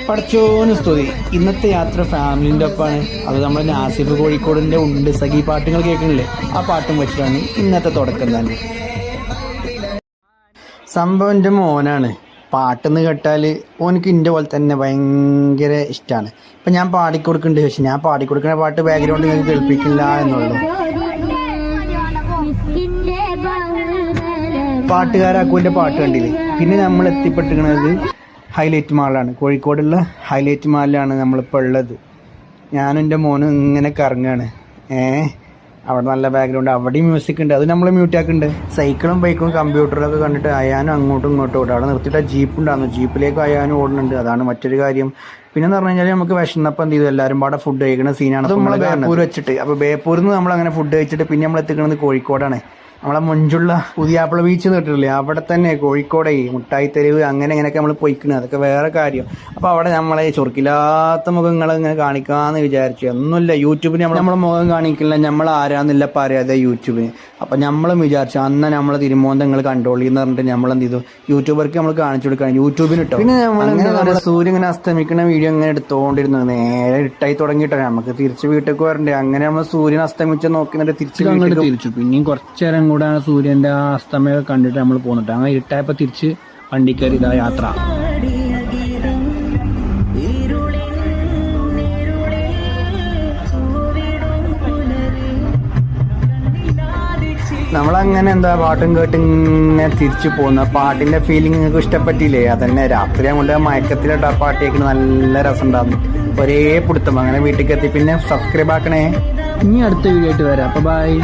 പഠിച്ചോന് സ്തുതി. ഇന്നത്തെ യാത്ര ഫാമിലിൻ്റെ ഒപ്പമാണ്. അത് നമ്മുടെ നാസിഫ് കോഴിക്കോടിൻ്റെ ഉണ്ട് സഖി പാട്ടുകൾ കേൾക്കണില്ലേ, ആ പാട്ടും വെച്ചിട്ടാണ് ഇന്നത്തെ തുടക്കം തന്നെ. സംഭവം എൻ്റെ മോനാണ്. പാട്ടെന്ന് കേട്ടാൽ ഓനക്ക് ഇൻ്റെ പോലെ തന്നെ ഭയങ്കര ഇഷ്ടമാണ്. ഇപ്പം ഞാൻ പാടിക്കൊടുക്കുന്നുണ്ട്, പക്ഷെ ഞാൻ പാടിക്കൊടുക്കുന്ന പാട്ട് ബാക്ക്ഗ്രൗണ്ട് നിങ്ങൾക്ക് കേൾപ്പിക്കില്ല എന്നുള്ളൂ. പാട്ടുകാരാക്കൂൻ്റെ പാട്ട് കണ്ടില്ലേ. പിന്നെ നമ്മൾ എത്തിപ്പെട്ടിരിക്കുന്നത് ഹൈലൈറ്റ് മാളിലാണ്. കോഴിക്കോടുള്ള ഹൈലൈറ്റ് മാളിലാണ് നമ്മളിപ്പോൾ ഉള്ളത്. ഞാനും എൻ്റെ മോനും ഇങ്ങനെ കറങ്ങുകയാണ്. അവിടെ നല്ല ബാക്ക്ഗ്രൗണ്ട്, അവിടെയും മ്യൂസിക് ഉണ്ട്, അത് നമ്മൾ മ്യൂട്ടാക്കുന്നുണ്ട്. സൈക്കിളും ബൈക്കും കമ്പ്യൂട്ടറൊക്കെ കണ്ടിട്ട് അയാനും അങ്ങോട്ടും ഇങ്ങോട്ടും ഓടും. അവിടെ നിർത്തിയിട്ട് ജീപ്പ് ഉണ്ടായിരുന്നു, ജീപ്പിലേക്ക് അയാനും ഓടുന്നുണ്ട്. അതാണ് മറ്റൊരു കാര്യം. പിന്നെ പറഞ്ഞു കഴിഞ്ഞാൽ നമുക്ക് വിശന്നപ്പം എന്ത് ചെയ്തു, എല്ലാവരും പാടെ ഫുഡ് കഴിക്കുന്ന സീനാണ്. നമ്മൾ ബേപ്പൂർ വെച്ചിട്ട്, അപ്പോൾ ബേപ്പൂരിൽ നിന്ന് നമ്മൾ അങ്ങനെ ഫുഡ് കഴിച്ചിട്ട് പിന്നെ നമ്മൾ എത്തിക്കുന്നത് കോഴിക്കോടാണ്. നമ്മളെ മുഞ്ചുള്ള പുതിയാപ്പിള ബീച്ച് കേട്ടിട്ടില്ലേ, അവിടെ തന്നെ കോഴിക്കോട് മുട്ടായി തെരുവ് അങ്ങനെ ഇങ്ങനെയൊക്കെ നമ്മൾ പോയിക്കുന്നത്. അതൊക്കെ വേറെ കാര്യം. അപ്പോൾ അവിടെ നമ്മളെ ചൊറുക്കില്ലാത്ത മുഖങ്ങൾ ഇങ്ങനെ കാണിക്കാമെന്ന് വിചാരിച്ചു. ഒന്നുമില്ല, യൂട്യൂബിന് നമ്മളെ മുഖം കാണിക്കില്ല, നമ്മൾ ആരാന്നില്ല പറയാതെ യൂട്യൂബിന്. അപ്പം നമ്മളും വിചാരിച്ചു അന്ന് നമ്മളെ തിരുമോന്തങ്ങൾ കൺട്രോൾ ചെയ്യുന്ന പറഞ്ഞിട്ട് നമ്മൾ എന്ത് ചെയ്തു, യൂട്യൂബർക്ക് നമ്മൾ കാണിച്ചു കൊടുക്കാൻ യൂട്യൂബിന് ഇട്ടോ. പിന്നെ നമ്മൾ സൂര്യൻ ഇങ്ങനെ അസ്തമിക്കുന്ന വീഡിയോ ഇങ്ങനെ എടുത്തുകൊണ്ടിരുന്നു. നേരെ ഇട്ടായി തുടങ്ങിയിട്ടോ, നമുക്ക് തിരിച്ച് വീട്ടിലേക്ക് വരണ്ടേ. അങ്ങനെ നമ്മൾ സൂര്യൻ അസ്തമിച്ച് നോക്കിയിട്ട് തിരിച്ചു. പിന്നെയും കുറച്ചു നേരം കൂടെ സൂര്യന്റെ ആ അസ്തമയൊക്കെ കണ്ടിട്ട് നമ്മൾ പോന്നിട്ട് അങ്ങനെ ഇരുട്ടായപ്പോ തിരിച്ച് വണ്ടിക്കയറി ഇതാ യാത്ര. നമ്മളങ്ങനെ എന്താ പാട്ടും കേട്ട് ഇങ്ങനെ തിരിച്ചു പോകുന്ന പാട്ടിന്റെ ഫീലിംഗ് നിങ്ങൾക്ക് ഇഷ്ടപ്പെട്ടില്ലേ? അതന്നെ രാത്രി കൊണ്ട് മയക്കത്തിലിട്ട് ആ പാട്ട് കേൾക്കുന്ന നല്ല രസം ഉണ്ടായിരുന്നു. ഒരേ പിടുത്തം. അങ്ങനെ വീട്ടിലേക്ക് എത്തി. പിന്നെ സബ്സ്ക്രൈബ് ആക്കണേ. ഇനി അടുത്ത വീഡിയോ ആയിട്ട് വരാം. അപ്പൊ ബൈ.